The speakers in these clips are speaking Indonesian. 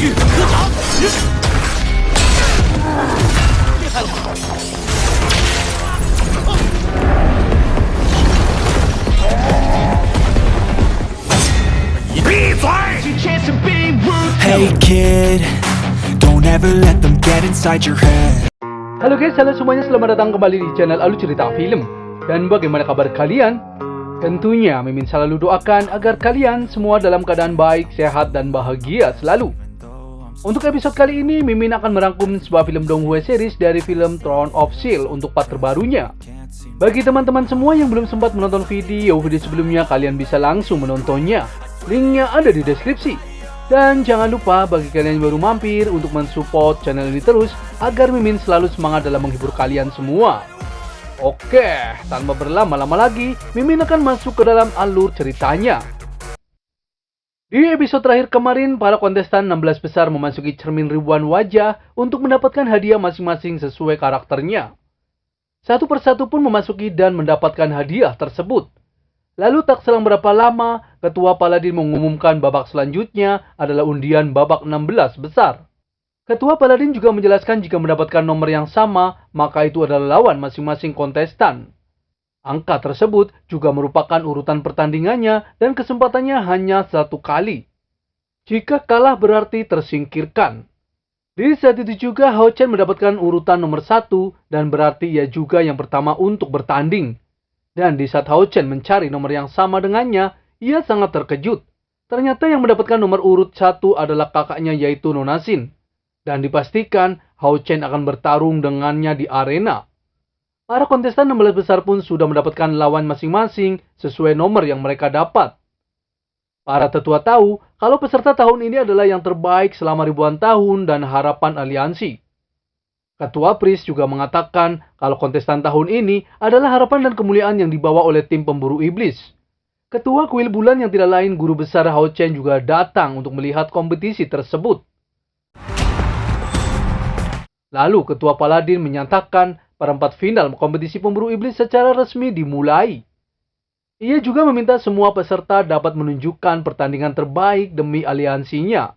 Hey kid, don't ever let them get inside your head. Halo guys, halo semuanya, selamat datang kembali di channel Alu Cerita Film. Dan bagaimana kabar kalian? Tentunya Mimin selalu doakan agar kalian semua dalam keadaan baik, sehat, dan bahagia selalu. Untuk episode kali ini, Mimin akan merangkum sebuah film Donghue series dari film Throne of Steel untuk part terbarunya. Bagi teman-teman semua yang belum sempat menonton video sebelumnya, kalian bisa langsung menontonnya. Linknya ada di deskripsi. Dan jangan lupa bagi kalian yang baru mampir untuk mensupport channel ini terus agar Mimin selalu semangat dalam menghibur kalian semua. Oke, tanpa berlama-lama lagi, Mimin akan masuk ke dalam alur ceritanya. Di episode terakhir kemarin, para kontestan 16 besar memasuki cermin ribuan wajah untuk mendapatkan hadiah masing-masing sesuai karakternya. Satu persatu pun memasuki dan mendapatkan hadiah tersebut. Lalu tak selang berapa lama, Ketua Paladin mengumumkan babak selanjutnya adalah undian babak 16 besar. Ketua Paladin juga menjelaskan jika mendapatkan nomor yang sama, maka itu adalah lawan masing-masing kontestan. Angka tersebut juga merupakan urutan pertandingannya dan kesempatannya hanya satu kali. Jika kalah berarti tersingkirkan. Di saat itu juga Hao Chen mendapatkan urutan nomor 1 dan berarti ia juga yang pertama untuk bertanding. Dan di saat Hao Chen mencari nomor yang sama dengannya, ia sangat terkejut. Ternyata yang mendapatkan nomor urut 1 adalah kakaknya yaitu Nona Xin. Dan dipastikan Hao Chen akan bertarung dengannya di arena. Para kontestan 16 besar pun sudah mendapatkan lawan masing-masing sesuai nomor yang mereka dapat. Para tetua tahu kalau peserta tahun ini adalah yang terbaik selama ribuan tahun dan harapan aliansi. Ketua Pris juga mengatakan kalau kontestan tahun ini adalah harapan dan kemuliaan yang dibawa oleh tim pemburu iblis. Ketua Kuil Bulan yang tidak lain guru besar Hao Chen juga datang untuk melihat kompetisi tersebut. Lalu Ketua Paladin menyatakan perempat final kompetisi pemburu iblis secara resmi dimulai. Ia juga meminta semua peserta dapat menunjukkan pertandingan terbaik demi aliansinya.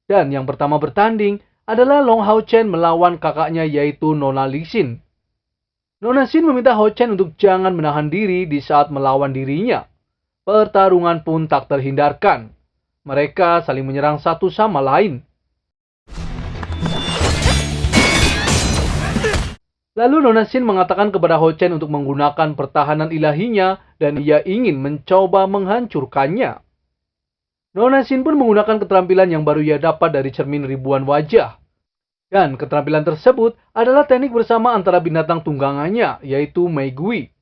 Dan yang pertama bertanding adalah Long Hao Chen melawan kakaknya yaitu Nona Lixin. Nona Xin meminta Hao Chen untuk jangan menahan diri di saat melawan dirinya. Pertarungan pun tak terhindarkan. Mereka saling menyerang satu sama lain. Lalu Nona Xin mengatakan kepada Hao Chen untuk menggunakan pertahanan ilahinya dan ia ingin mencoba menghancurkannya. Nona Xin pun menggunakan keterampilan yang baru ia dapat dari cermin ribuan wajah. Dan keterampilan tersebut adalah teknik bersama antara binatang tunggangannya, yaitu Mei Gui.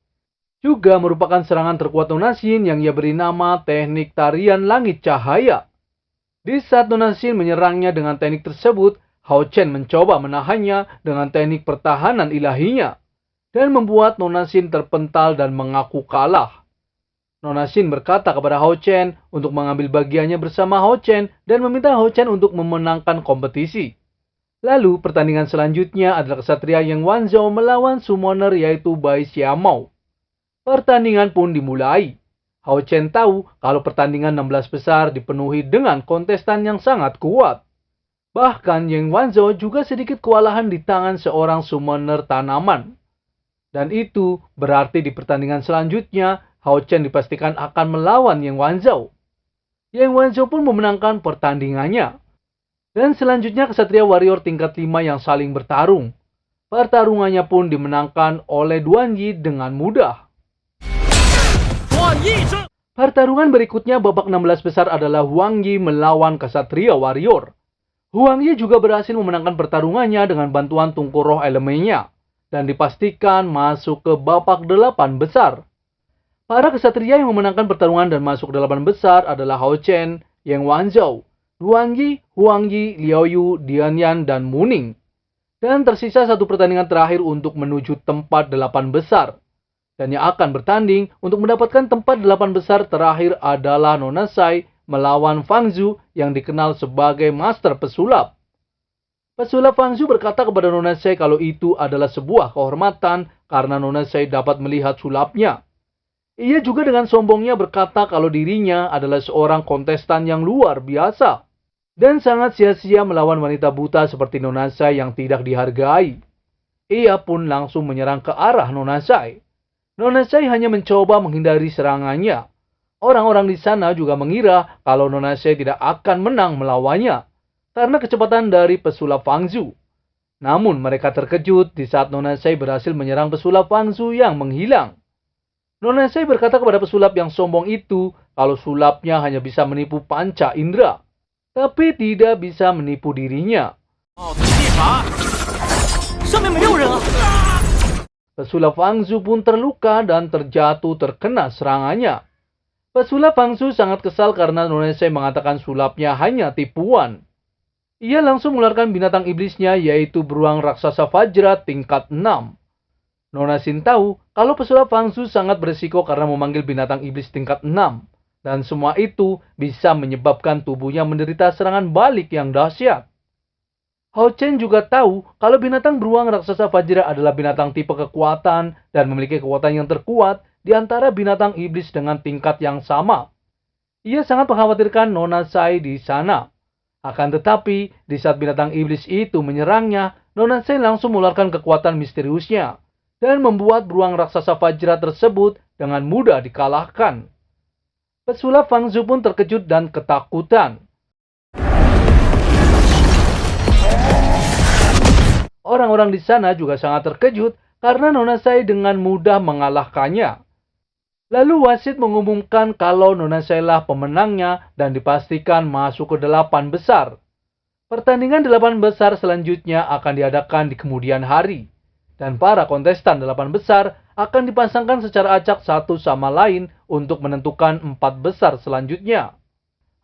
Juga merupakan serangan terkuat Nona Xin yang ia beri nama teknik tarian langit cahaya. Di saat Nona Xin menyerangnya dengan teknik tersebut, Hao Chen mencoba menahannya dengan teknik pertahanan ilahinya. Dan membuat Nona Xin terpental dan mengaku kalah. Nona Xin berkata kepada Hao Chen untuk mengambil bagiannya bersama Hao Chen dan meminta Hao Chen untuk memenangkan kompetisi. Lalu pertandingan selanjutnya adalah kesatria Yang Wanzhou melawan summoner yaitu Bai Xiaomao. Pertandingan pun dimulai. Hao Chen tahu kalau pertandingan 16 besar dipenuhi dengan kontestan yang sangat kuat. Bahkan Yang Wanzhou juga sedikit kewalahan di tangan seorang summoner tanaman. Dan itu berarti di pertandingan selanjutnya Hao Chen dipastikan akan melawan Yang Wanzhou. Yang Wanzhou pun memenangkan pertandingannya. Dan selanjutnya kesatria warrior tingkat 5 yang saling bertarung. Pertarungannya pun dimenangkan oleh Duan Yi dengan mudah. Pertarungan berikutnya babak 16 besar adalah Huang Yi melawan kesatria warrior. Huang Yi juga berhasil memenangkan pertarungannya dengan bantuan tungku roh elemennya. Dan dipastikan masuk ke babak 8 besar. Para kesatria yang memenangkan pertarungan dan masuk ke 8 besar adalah Hao Chen, Yang Wanzhou, Duan Yi, Huang Yi, Liao Yu, Dian Yan, dan Mu Ning. Dan tersisa satu pertandingan terakhir untuk menuju tempat 8 besar. Dan yang akan bertanding untuk mendapatkan tempat 8 besar terakhir adalah Nona Sai melawan Fang Zhu yang dikenal sebagai master pesulap. Pesulap Fang Zhu berkata kepada Nona Sai kalau itu adalah sebuah kehormatan karena Nona Sai dapat melihat sulapnya. Ia juga dengan sombongnya berkata kalau dirinya adalah seorang kontestan yang luar biasa. dan sangat sia-sia melawan wanita buta seperti Nona Sai yang tidak dihargai. Ia pun langsung menyerang ke arah Nona Sai. Nona Sai hanya mencoba menghindari serangannya. Orang-orang di sana juga mengira kalau Nona Sai tidak akan menang melawannya karena kecepatan dari pesulap Fang Zhu. Namun mereka terkejut di saat Nona Sai berhasil menyerang pesulap Fang Zhu yang menghilang. Nona Sai berkata kepada pesulap yang sombong itu kalau sulapnya hanya bisa menipu panca indera, tapi tidak bisa menipu dirinya. Pesulap Fang Zhu pun terluka dan terjatuh terkena serangannya. Pesulap Fang Zhu sangat kesal karena Nona Sai mengatakan sulapnya hanya tipuan. Ia langsung mengeluarkan binatang iblisnya yaitu beruang raksasa Vajra tingkat 6. Nona Xin tahu kalau pesulap Fang Zhu sangat berisiko karena memanggil binatang iblis tingkat 6. Dan semua itu bisa menyebabkan tubuhnya menderita serangan balik yang dahsyat. Hao Chen juga tahu kalau binatang beruang raksasa Vajra adalah binatang tipe kekuatan dan memiliki kekuatan yang terkuat di antara binatang iblis dengan tingkat yang sama. Ia sangat mengkhawatirkan Nona Sai di sana. Akan tetapi, di saat binatang iblis itu menyerangnya, Nona Sai langsung mengeluarkan kekuatan misteriusnya dan membuat beruang raksasa Vajra tersebut dengan mudah dikalahkan. Pesulap Fang Zhu pun terkejut dan ketakutan. Orang-orang di sana juga sangat terkejut karena Nona Sai dengan mudah mengalahkannya. Lalu wasit mengumumkan kalau Nona Sai lah pemenangnya dan dipastikan masuk ke 8 besar. Pertandingan 8 besar selanjutnya akan diadakan di kemudian hari. Dan para kontestan 8 besar akan dipasangkan secara acak satu sama lain untuk menentukan 4 besar selanjutnya.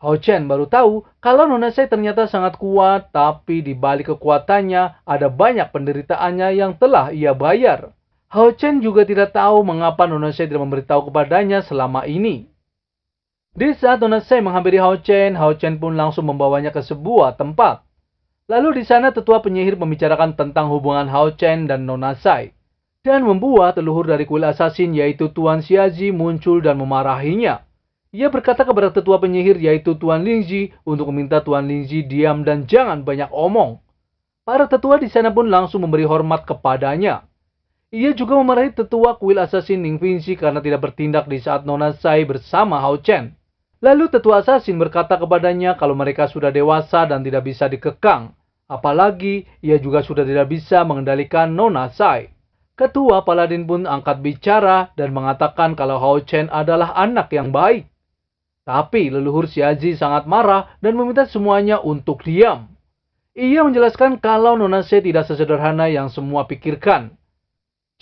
Hao Chen baru tahu kalau Nona Sai ternyata sangat kuat, tapi di balik kekuatannya ada banyak penderitaannya yang telah ia bayar. Hao Chen juga tidak tahu mengapa Nona Sai tidak memberitahu kepadanya selama ini. Di saat Nona Sai menghampiri Hao Chen pun langsung membawanya ke sebuah tempat. Lalu di sana tetua penyihir membicarakan tentang hubungan Hao Chen dan Nona Sai. Dan membuat leluhur dari kuil asasin yaitu Tuan Xiaji muncul dan memarahinya. Ia berkata kepada tetua penyihir yaitu Tuan Lingzi untuk meminta Tuan Lingzi diam dan jangan banyak omong. Para tetua di sana pun langsung memberi hormat kepadanya. Ia juga memarahi tetua kuil asasin Ning Vinci karena tidak bertindak di saat Nona Sai bersama Hao Chen. Lalu tetua asasin berkata kepadanya kalau mereka sudah dewasa dan tidak bisa dikekang. Apalagi ia juga sudah tidak bisa mengendalikan Nona Sai. Ketua Paladin pun angkat bicara dan mengatakan kalau Hao Chen adalah anak yang baik. Tapi leluhur Xiaji sangat marah dan meminta semuanya untuk diam. Ia menjelaskan kalau Nona Sai tidak sesederhana yang semua pikirkan.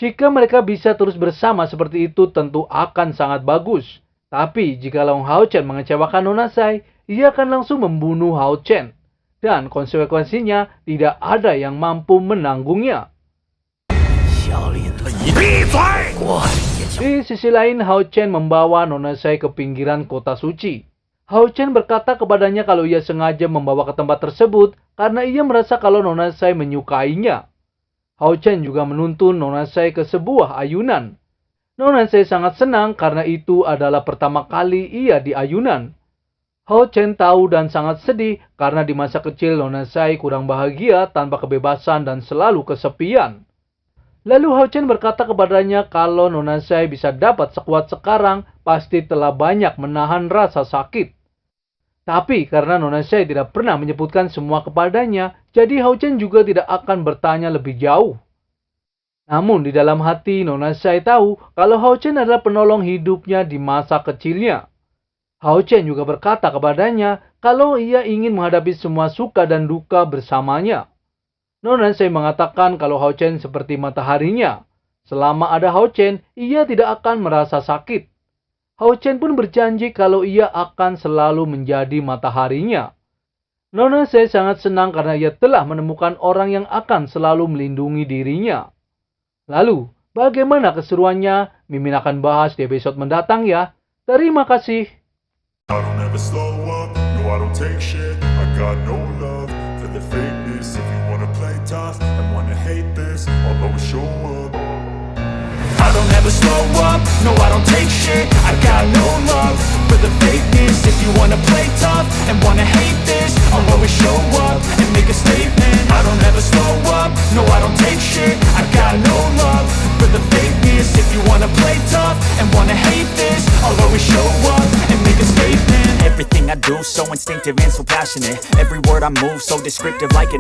Jika mereka bisa terus bersama seperti itu tentu akan sangat bagus. Tapi jika Hao Chen mengecewakan Nona Sai, ia akan langsung membunuh Hao Chen. Dan konsekuensinya tidak ada yang mampu menanggungnya. Di sisi lain, Hao Chen membawa Nona Sai ke pinggiran kota suci. Hao Chen berkata kepadanya kalau ia sengaja membawa ke tempat tersebut karena ia merasa kalau Nona Sai menyukainya. Hao Chen juga menuntun Nona Sai ke sebuah ayunan. Nona Sai sangat senang karena itu adalah pertama kali ia di ayunan. Hao Chen tahu dan sangat sedih karena di masa kecil Nona Sai kurang bahagia tanpa kebebasan dan selalu kesepian. Lalu Hao Chen berkata kepadanya kalau Nona Sai bisa dapat sekuat sekarang, pasti telah banyak menahan rasa sakit. Tapi karena Nona Sai tidak pernah menyebutkan semua kepadanya, jadi Hao Chen juga tidak akan bertanya lebih jauh. Namun di dalam hati Nona Sai tahu kalau Hao Chen adalah penolong hidupnya di masa kecilnya. Hao Chen juga berkata kepadanya kalau ia ingin menghadapi semua suka dan duka bersamanya. Nona Sai mengatakan kalau Hao Chen seperti mataharinya. Selama ada Hao Chen, ia tidak akan merasa sakit. Hao Chen pun berjanji kalau ia akan selalu menjadi mataharinya. Nona Sai sangat senang karena ia telah menemukan orang yang akan selalu melindungi dirinya. Lalu, bagaimana keseruannya? Mimin akan bahas di episode mendatang ya. Terima kasih. I don't ever slow up, no I don't take shit. I got no love for the fakeness. If you wanna play tough and wanna hate this, I'll always show up. I don't ever slow up, no I don't take shit. I got no love for the fakeness. If you wanna play tough and wanna hate this, I'll always wanna play tough and wanna hate this, I'll always show up and make a statement. Everything I do so instinctive and so passionate. Every word I move so descriptive like an